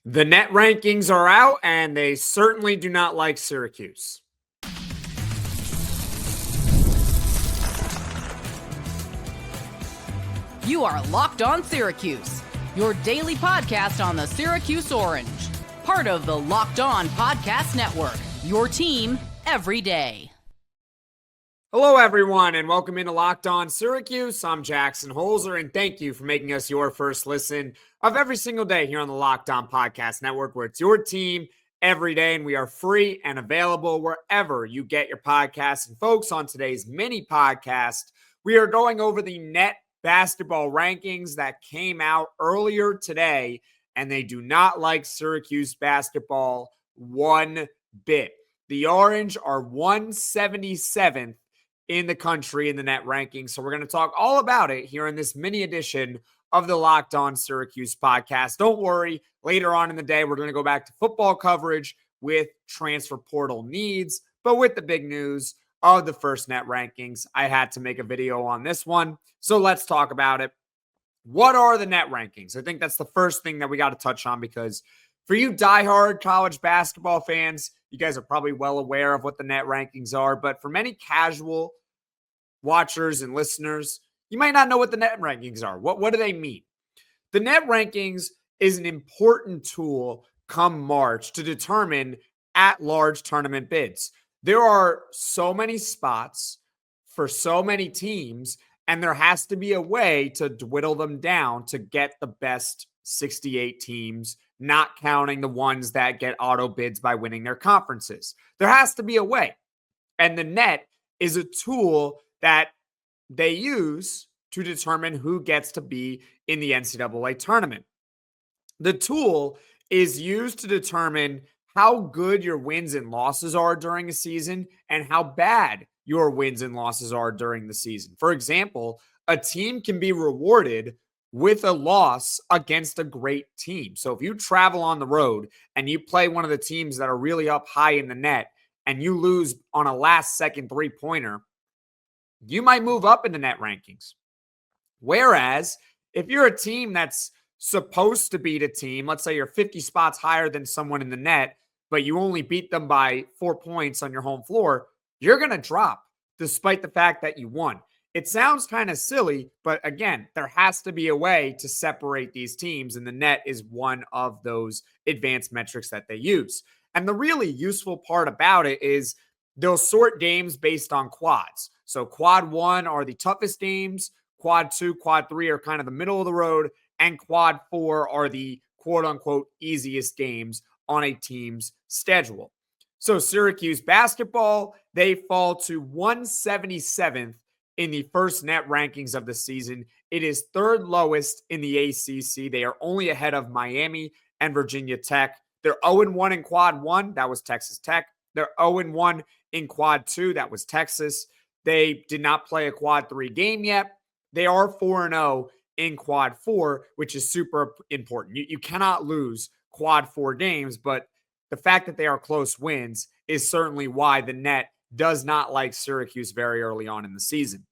The net rankings are out, and they certainly do not like Syracuse. You are Locked On Syracuse, your daily podcast on the Syracuse Orange. Part of the Locked On Podcast Network, your team every day. Hello, everyone, and welcome into Locked On Syracuse. I'm Jackson Holzer, and thank you for making us your first listen of every single day here on the Locked On Podcast Network, where it's your team every day, and we are free and available wherever you get your podcasts. And folks, on today's mini podcast, we are going over the net basketball rankings that came out earlier today, and they do not like Syracuse basketball one bit. The Orange are 177th in the country in the net rankings. So we're going to talk all about it here in this mini edition of the Locked On Syracuse podcast. Don't worry, later on in the day, we're going to go back to football coverage with transfer portal needs. But with the big news of the first net rankings, I had to make a video on this one. So let's talk about it. What are the net rankings? I think that's the first thing that we got to touch on, because for you diehard college basketball fans, you guys are probably well aware of what the net rankings are. But for many casual watchers and listeners, you might not know what the net rankings are. What do they mean? The net rankings is an important tool come March to determine at-large tournament bids. There are so many spots for so many teams, and there has to be a way to dwindle them down to get the best 68 teams, not counting the ones that get auto bids by winning their conferences. There has to be a way. And the net is a tool that they use to determine who gets to be in the NCAA tournament. The tool is used to determine how good your wins and losses are during a season and how bad your wins and losses are during the season. For example, a team can be rewarded with a loss against a great team. So if you travel on the road and you play one of the teams that are really up high in the net and you lose on a last-second three-pointer, you might move up in the net rankings. Whereas if you're a team that's supposed to beat a team, let's say you're 50 spots higher than someone in the net, but you only beat them by 4 points on your home floor, you're going to drop despite the fact that you won. It sounds kind of silly, but again, there has to be a way to separate these teams, and the net is one of those advanced metrics that they use. And the really useful part about it is they'll sort games based on quads. So quad 1 are the toughest games, quad 2, quad 3 are kind of the middle of the road, and quad 4 are the quote-unquote easiest games on a team's schedule. So Syracuse basketball, they fall to 177th in the first net rankings of the season. It is third lowest in the ACC. They are only ahead of Miami and Virginia Tech. They're 0-1 in quad 1. That was Texas Tech. They're 0-1 in quad 2. That was Texas. They did not play a quad 3 game yet. They are 4-0 in quad 4, which is super important. You cannot lose quad 4 games, but the fact that they are close wins is certainly why the net does not like Syracuse very early on in the season.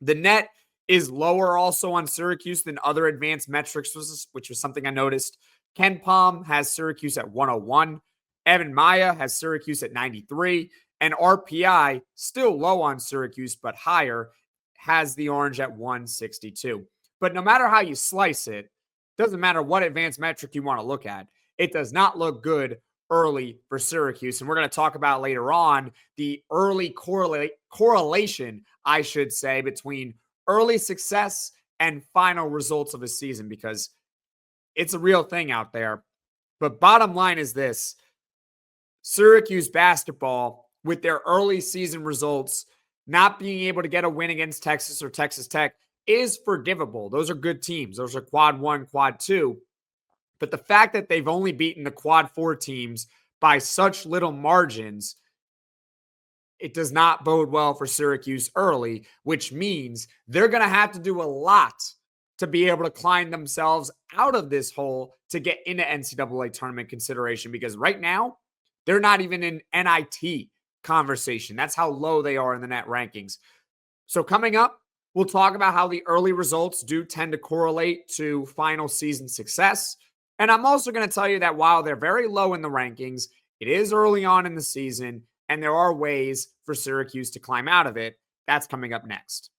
The net is lower also on Syracuse than other advanced metrics, which was something I noticed. Ken Palm has Syracuse at 101. Evan Maya has Syracuse at 93. And RPI, still low on Syracuse, but higher, has the Orange at 162. But no matter how you slice it, doesn't matter what advanced metric you want to look at, it does not look good early for Syracuse. And we're going to talk about later on the early correlation, I should say, between early success and final results of a season, because it's a real thing out there. But bottom line is this: Syracuse basketball, with their early season results, not being able to get a win against Texas or Texas Tech, is forgivable. Those are good teams. Those are quad 1, quad 2. But the fact that they've only beaten the quad 4 teams by such little margins, it does not bode well for Syracuse early, which means they're going to have to do a lot to be able to climb themselves out of this hole to get into NCAA tournament consideration, because right now they're not even in NIT conversation. That's how low they are in the net rankings. So coming up, we'll talk about how the early results do tend to correlate to final season success. And I'm also going to tell you that while they're very low in the rankings, it is early on in the season, and there are ways for Syracuse to climb out of it. That's coming up next.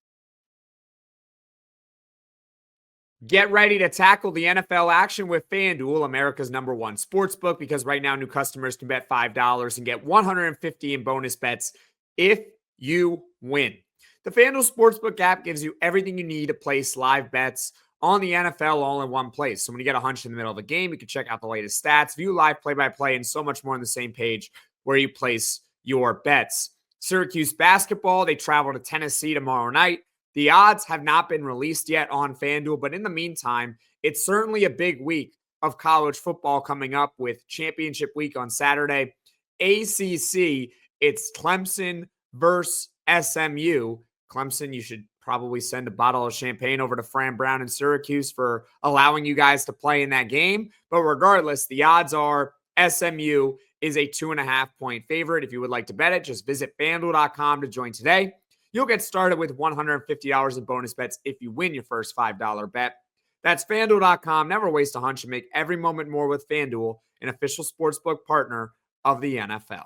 Get ready to tackle the NFL action with FanDuel, America's #1 sportsbook, because right now new customers can bet $5 and get $150 in bonus bets if you win. The FanDuel Sportsbook app gives you everything you need to place live bets on the NFL all in one place. So when you get a hunch in the middle of a game, you can check out the latest stats, view live play-by-play, and so much more on the same page where you place your bets. Syracuse Basketball, they travel to Tennessee tomorrow night. The odds have not been released yet on FanDuel, but in the meantime, it's certainly a big week of college football coming up with championship week on Saturday. ACC, it's Clemson versus SMU. Clemson, you should probably send a bottle of champagne over to Fran Brown in Syracuse for allowing you guys to play in that game. But regardless, the odds are SMU is a 2.5-point favorite. If you would like to bet it, just visit FanDuel.com to join today. You'll get started with $150 in bonus bets if you win your first $5 bet. That's FanDuel.com. Never waste a hunch and make every moment more with FanDuel, an official sportsbook partner of the NFL.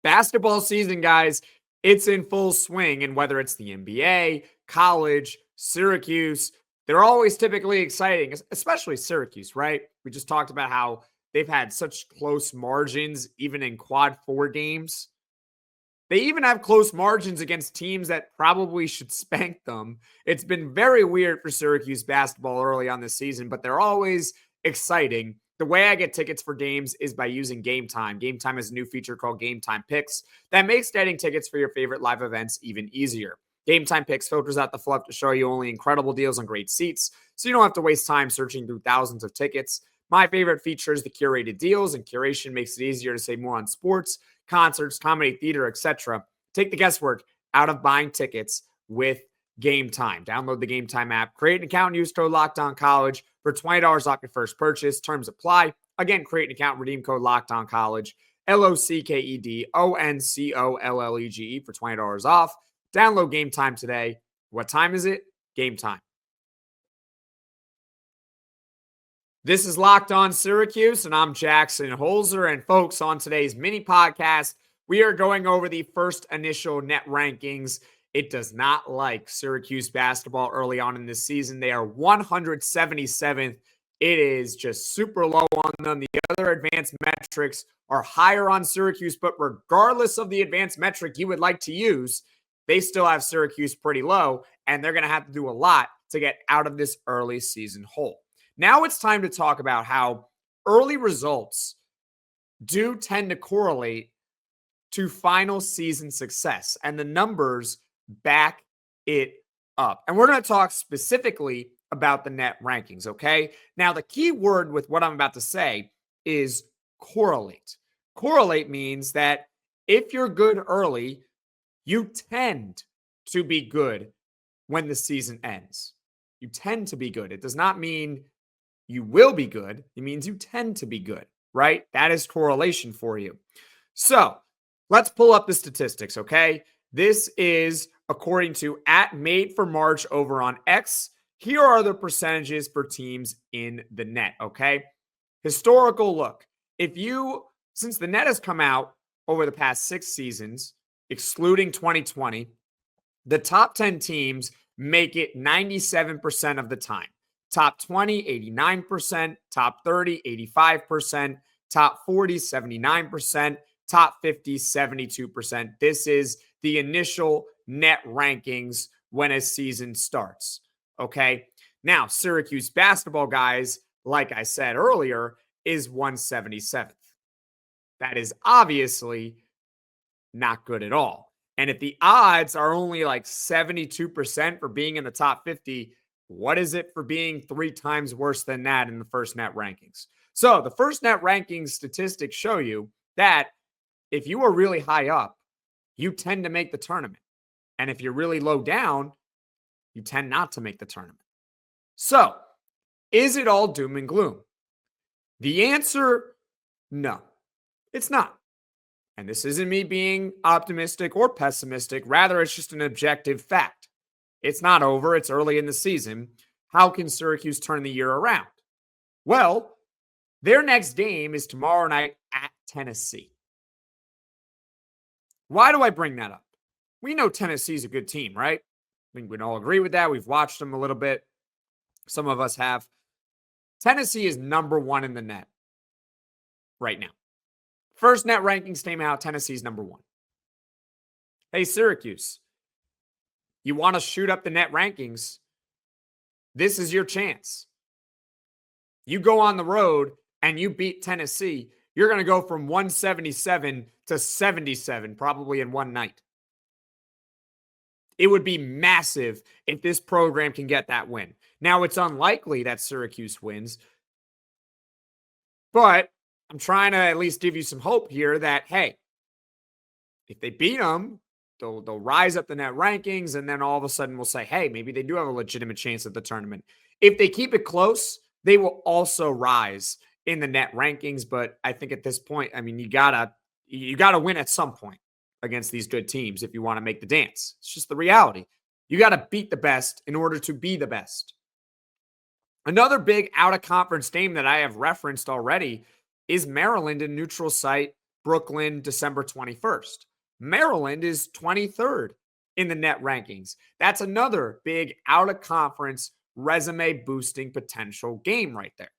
Basketball season, guys, it's in full swing. And whether it's the NBA, college, Syracuse, they're always typically exciting, especially Syracuse, right? We just talked about how they've had such close margins, even in quad 4 games. They even have close margins against teams that probably should spank them. It's been very weird for Syracuse basketball early on this season, but they're always exciting. The way I get tickets for games is by using Game Time. Game Time is a new feature called Game Time Picks that makes getting tickets for your favorite live events even easier. Game Time Picks filters out the fluff to show you only incredible deals on great seats, so you don't have to waste time searching through thousands of tickets. My favorite feature is the curated deals, and curation makes it easier to save more on sports, concerts, comedy, theater, etc. Take the guesswork out of buying tickets with Game Time. Download the Game Time app, create an account, and use code LOCKEDONCollege for $20 off your first purchase. Terms apply. Again, create an account, redeem code LOCKEDONCollege, LOCKEDONCOLLEGE for $20 off. Download Game Time today. What time is it? Game time. This is Locked On Syracuse, and I'm Jackson Holzer. And folks, on today's mini podcast, we are going over the first initial net rankings. It does not like Syracuse basketball early on in this season. They are 177th. It is just super low on them. The other advanced metrics are higher on Syracuse, but regardless of the advanced metric you would like to use, they still have Syracuse pretty low, and they're going to have to do a lot to get out of this early season hole. Now it's time to talk about how early results do tend to correlate to final season success, and the numbers back it up. And we're going to talk specifically about the net rankings, okay? Now, the key word with what I'm about to say is correlate. Correlate means that if you're good early, you tend to be good when the season ends. You tend to be good. It does not mean you will be good. It means you tend to be good, right? That is correlation for you. So let's pull up the statistics, okay? This is according to @MadeForMarch over on X. Here are the percentages for teams in the net, okay? Historical look. Since the net has come out over the past 6 seasons, excluding 2020, the top 10 teams make it 97% of the time. Top 20, 89%. Top 30, 85%. Top 40, 79%. Top 50, 72%. This is the initial net rankings when a season starts. Okay. Now, Syracuse basketball, guys, like I said earlier, is 177th. That is obviously not good at all. And if the odds are only like 72% for being in the top 50, what is it for being 3 times worse than that in the first net rankings? So the first net rankings statistics show you that if you are really high up, you tend to make the tournament. And if you're really low down, you tend not to make the tournament. So is it all doom and gloom? The answer, no, it's not. And this isn't me being optimistic or pessimistic. Rather, it's just an objective fact. It's not over. It's early in the season. How can Syracuse turn the year around? Well, Their next game is tomorrow night at Tennessee. Why do I bring that up? We know Tennessee's a good team, right? I think we'd all agree with that. We've watched them a little bit. Some of us have. Tennessee is number 1 in the net right now. First net rankings came out. Tennessee's number 1. Hey, Syracuse, you want to shoot up the net rankings? This is your chance. You go on the road and you beat Tennessee, you're going to go from 177 to 77, probably in one night. It would be massive if this program can get that win. Now, it's unlikely that Syracuse wins, but I'm trying to at least give you some hope here that, hey, if they beat them, they'll rise up the net rankings, and then all of a sudden we'll say, hey, maybe they do have a legitimate chance at the tournament. If they keep it close, they will also rise in the net rankings. But I think at this point, I mean, you gotta win at some point against these good teams if you want to make the dance. It's just the reality. You got to beat the best in order to be the best. Another big out-of-conference game that I have referenced already is Maryland in neutral site, Brooklyn, December 21st. Maryland is 23rd in the net rankings. That's another big out-of-conference resume-boosting potential game right there.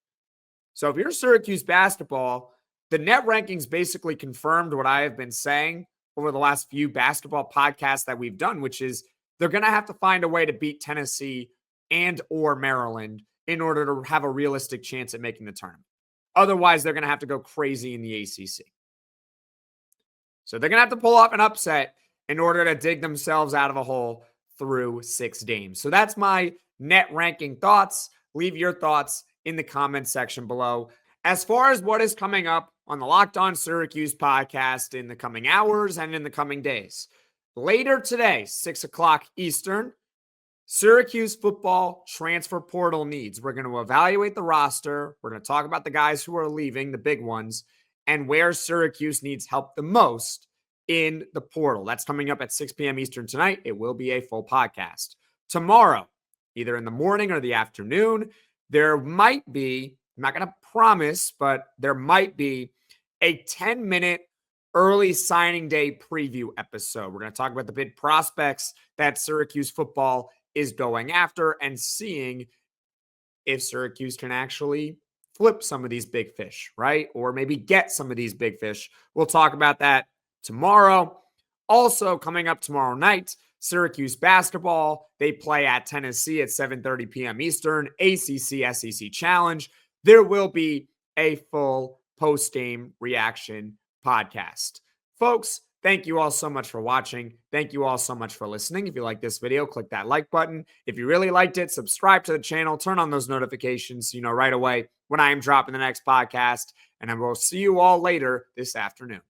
So if you're Syracuse basketball, the net rankings basically confirmed what I have been saying over the last few basketball podcasts that we've done, which is they're going to have to find a way to beat Tennessee and or Maryland in order to have a realistic chance at making the tournament. Otherwise, they're going to have to go crazy in the ACC. So they're going to have to pull off an upset in order to dig themselves out of a hole through 6 games. So that's my net ranking thoughts. Leave your thoughts in the comments section below. As far as what is coming up on the Locked On Syracuse podcast in the coming hours and in the coming days, later today, 6 o'clock Eastern, Syracuse football transfer portal needs. We're going to evaluate the roster. We're going to talk about the guys who are leaving, the big ones, and where Syracuse needs help the most in the portal. That's coming up at 6 p.m. Eastern tonight. It will be a full podcast. Tomorrow, either in the morning or the afternoon, there might be, I'm not going to promise, but there might be a 10-minute early signing day preview episode. We're going to talk about the big prospects that Syracuse football is going after and seeing if Syracuse can actually flip some of these big fish, right? Or maybe get some of these big fish. We'll talk about that tomorrow. Also coming up tomorrow night, Syracuse basketball. They play at Tennessee at 7:30 p.m. Eastern, ACC SEC Challenge. There will be a full post-game reaction podcast. Folks, thank you all so much for watching. Thank you all so much for listening. If you like this video, click that like button. If you really liked it, subscribe to the channel, turn on those notifications so you know right away when I am dropping the next podcast. And I will see you all later this afternoon.